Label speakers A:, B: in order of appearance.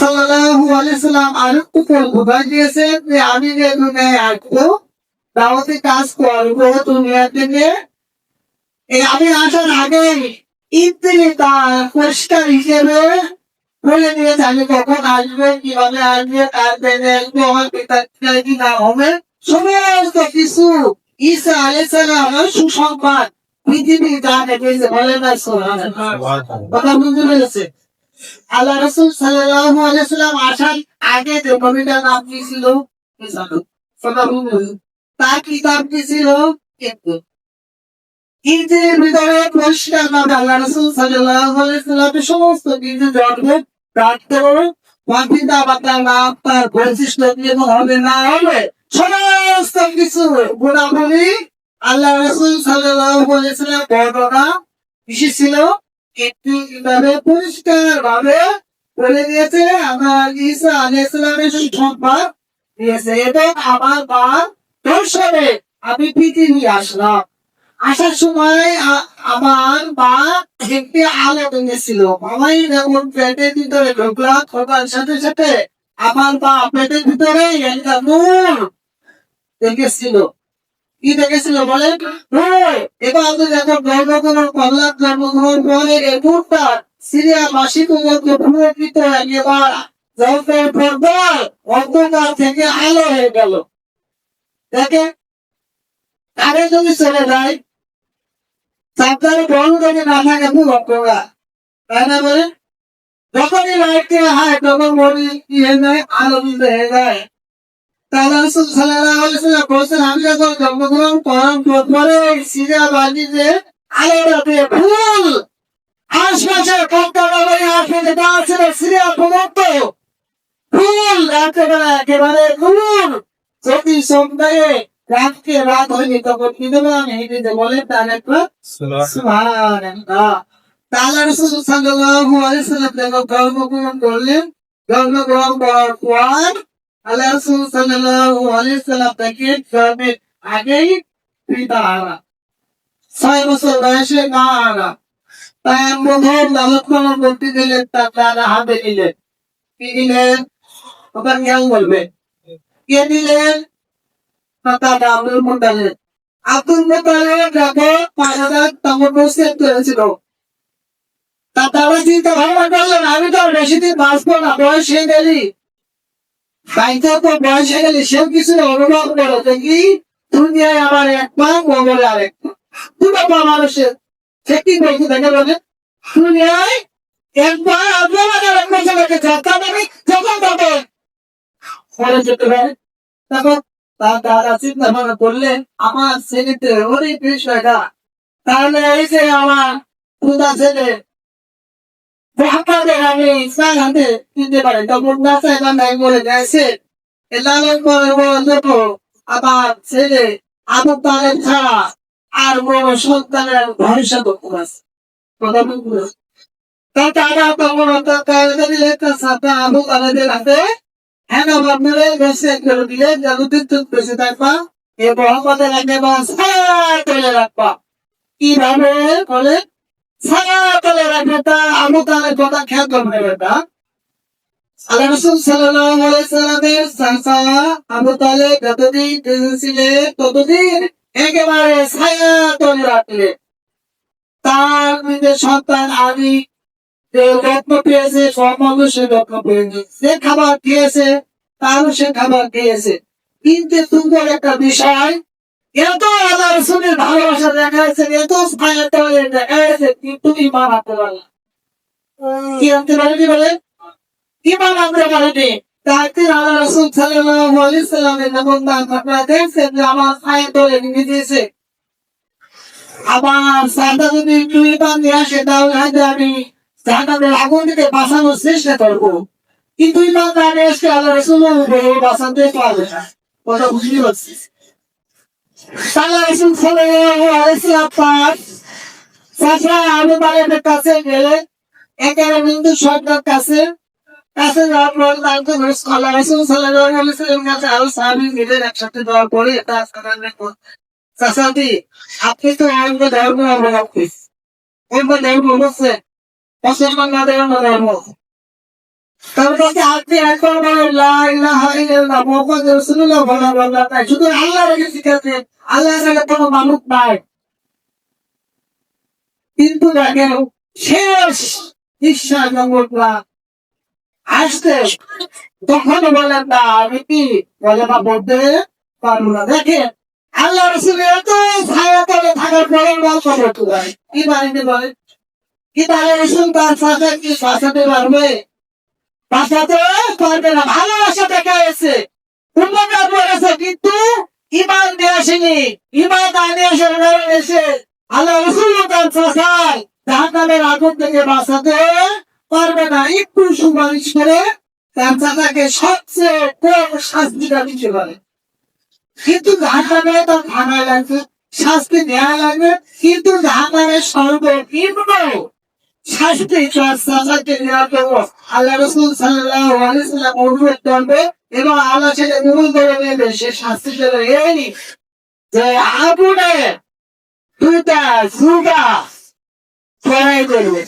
A: সাল্লাল্লাহু আলাইহি ওয়াসাল্লাম আরো উপর ঘোষণা দিয়েছেন যে আমি যে দুনিয়ায় আসবো দাওয়াতি কাজ করবো দুনিয়ার থেকে আমি আসার আগে ইবতিলি তার পরিষ্কার হিসেবে বলে দিয়েছে আমি কখন আসবে কিভাবে আসবে কার পেজে আসবে আমার পিতার কি না হবে সমস্ত কিছু ঈসা আলাইহিস সালামের সুসংবাদ পৃথিবী তা দেখেছে বলে না কথা বুঝতে পেরেছে। আল্লাহ রাসূল সাল্লাল্লাহু আলাইহি ওয়াসাল্লাম আসার আগে যে নবীটার নাম কি ছিল? তার কিতাব কি ছিল? ইনজিলের ভিতরে পরিষ্কার ভাবে আল্লাহ রাসূল সাল্লাল্লাহু আলাইহি ওয়াসাল্লামের সমস্ত কিছু জানবে প্রাপ্ত হবে পিতা মাতার নাম তার বৈশিষ্ট্য কি হবে না হবে সমস্ত কিছু গুণাবলী আল্লাহ রাসূল সাল্লাল্লাহু আলাইহি ওয়াসাল্লাম বর্ণনা বিশেষ ছিল একটু ভাবে পরিষ্কার ভাবে বলে দিয়েছে আমার ঈসা আলাইহিস সালামের সুসংবাদ দিয়েছে এবং আমার মা দর্শনে আমি পৃথিবী আসলাম। আসার সময় আমার মা একটি আলো ভেঙেছিল আমি যখন পেটের ভিতরে ঢুকলাম খোকার সাথে সাথে আমার মা পেটের ভিতরে একটা নূর দেখেছিল। কি দেখেছিল বলেন? এবার যখন জন্মগ্রহণ করলাম জন্মগ্রহণ করে এই নূরটা সিরিয়া মাসিক পুরোকৃত এবার অন্ধকার থেকে আলো হয়ে গেল। দেখে কারে যদি চলে যায় সাবধানে বড় যদি না থাকে খুব অন্ধকার তাই না বলে যখনই লাইট হয় তখন বড়ি কি হয়ে যায় আলোকিত হয়ে যায়। তাহলে রাসূল সাল্লাল্লাহু আলাইহি ওয়াসাল্লাম বলেছেন আমি যখন জন্মগ্রহণ করার পরে সিরিয়া বাণিজ্যে আলোটাতে ফুল আশপাশে কলকাতাবাড়ি আশপাশে যা ছিল সিরিয়া প্রদত্ত ফুল একেবারে নূর যদি সন্ধ্যায় রাতকে রাত হয়নি তখন কি দেবো আমি হিন্দিতে বলে তার একটা সুবহানাল্লাহ। তাহলে রাসূল সাল্লাল্লাহু আলাইহি ওয়াসাল্লাম যখন জন্মগ্রহণ করলেন জন্মগ্রহণ করার পর আল্লাহ রাসূল সাল্লাল্লাহু আলাইহি ওয়াসাল্লাম তাকে জন্মের আগেই পিতা হারা 6 বছর বয়সে মা হারা তাই প্রথম লালন পালন করতে গেলেন তার হাতে নিলেন কি দিলেন ওটা খেয়াল করবে কে দিলেন তাতা আব্দুল মুত্তালিব। আব্দুল মুত্তালিব যখন 5,000 তাম্র প্রস্তুত করেছিল তারা চিন্তা ভাবনা করলেন আমি তো বেশি দিন বাঁচবো না বয়স হয়ে গেলি তাইতে তো বয়স হয়ে গেলে সেও কিছু অনুভব করো দেখি দুনিয়ায় আমার এক পা মঙ্গলে আরেক পা দুটো পা মানুষের সে কি বলছে দেখে বলে দুনিয়ায় এক পা আপনার আরেক পাশে রেখে যাত্রা দেবে যখন তবে ফলে যেতে পারে তখন তার দাদা চিন্তা ভাবনা করলেন আমার ছেলেতে অনেক বিষয়টা তাহলে এই যে আমার পুদা ছেলে আমি ইসলাম হাতে দিতে পারি তখন না চাইলাম নাই বলে গেছে লালন আবার ছেলে আবু তালেব ছাড়া আর বড় সন্তানের ভবিষ্যৎ আছে তার টাকা তখন আবু তালেবের হাতে হ্যাঁ আপনারা বেশি করে দিলে জাদুতে বেশি থাকবা এ মোহাম্মদের আগে চলে রাখবা কিভাবে বলে ছায়া তলে রাখবে তা আবু তালেব কথা খেয়াল করবে বেটা আল্লাহ রাসূল সাল্লাল্লাহু আলাইহি ওয়াসাল্লামের চাচা আবু তালেব যতদিন ছিলেন ততদিন একেবারে ছায়া তলে রাখলে তার নিজের সন্তান আমি যে রত্ন পেয়েছে সমাজ সে রত্ন পেয়েছে সে খাবার খেয়েছে তারও সে খাবার খেয়েছে কিন্তু সুন্দর একটা বিষয় এত আল্লাহ রাসূলের ভালোবাসা দেখাইছে এত ছায়া তলে দেখাইছে কিন্তু ঈমান আনতে পারল কি আনতে পারেনি বলে ঈমান আনতে পারেনি তাকে আল্লাহ রাসূল সাল্লাল্লাহু আলাইহি ওয়াসাল্লামের নামদান ঘটনা দেখছেন যে আমার ছায়া তলে নিয়ে দিয়েছে আমার সাদা যদি একটু ঈমান নিয়ে আসে তাহলে হয়তো আমি জাহান্নামের আগুন থেকে বাঁচানোর চেষ্টা করবো কিন্তু ঈমান না নিয়ে আসলে আল্লাহ রাসূল বাঁচাতে পারবে না কথা বুঝতে পারছিস আল্লাহ রাসূল সাল্লাল্লাহু আলাইহি ওয়াসাল্লাম চাচা আবু তালেবের কাছে গেলেন একেবারে বিন্দু সরকার কাছে যাওয়ার পর আল্লাহ রাসূল সাল্লাল্লাহু আলাইহি ওয়াসাল্লাম কাছে আরো সাহাবী মিলে একসাথে যাওয়ার পরে এটা চাচাটি আপনি তো অন্য ধর্ম অবলম্বন করছেন অন্য ধর্ম হচ্ছে মুসলমান না ধর্ম তার কাছে আপনি একবার বলেন লা ইলাহা ইল্লাল্লাহ মুহাম্মাদুর রাসূলুল্লাহ বলা তাই শুধু আল্লাহ রেখে শিখাতে আল্লাহ ছাড়া কোনো মানব নাই। কিন্তু দেখেন শেষ ঈশ্বর জগৎরা আসতে তখন বলেন না আমি কি বলে না বলতে পারবো না। দেখেন আল্লাহ রসুল এত ছায়া তলে থাকার পরে গল্প করতে পারে কি বাড়িতে বলে কি তাহলে রসুল তার সাথে কি বাঁচাতে পারবে? বাঁচাতে পারবে না। ভালোবাসা দেখা গেছে উন্নতি করেছে কিন্তু ইমান নিয়ে আসেনি। ইমান নিয়ে আসার কারণে এসে আল্লাহ রসুল তার চাষায় জাহান্নামের আগুন থেকে বাঁচাতে পারবে না। একটু সুপারিশ করে তার চাচাকে সবচেয়ে কম শাস্তিটা দিতে পারে কিন্তু জাহান্নামে তার ভাঙা লাগবে শাস্তি নেওয়া লাগবে কিন্তু জাহান্নামের সর্বনিম্ন শাস্তি তার চাচাকে নেওয়া করবো আল্লাহ রসুল সাল্লাল্লাহু আলাইহি ওয়াসাল্লাম অনুরোধ করবে এবং আল্লাহ সেটা গ্রহণ করে নেবে। সে শাস্তি দেবে এই যে আগুনে দুটা জুগা ছড়াই দেবে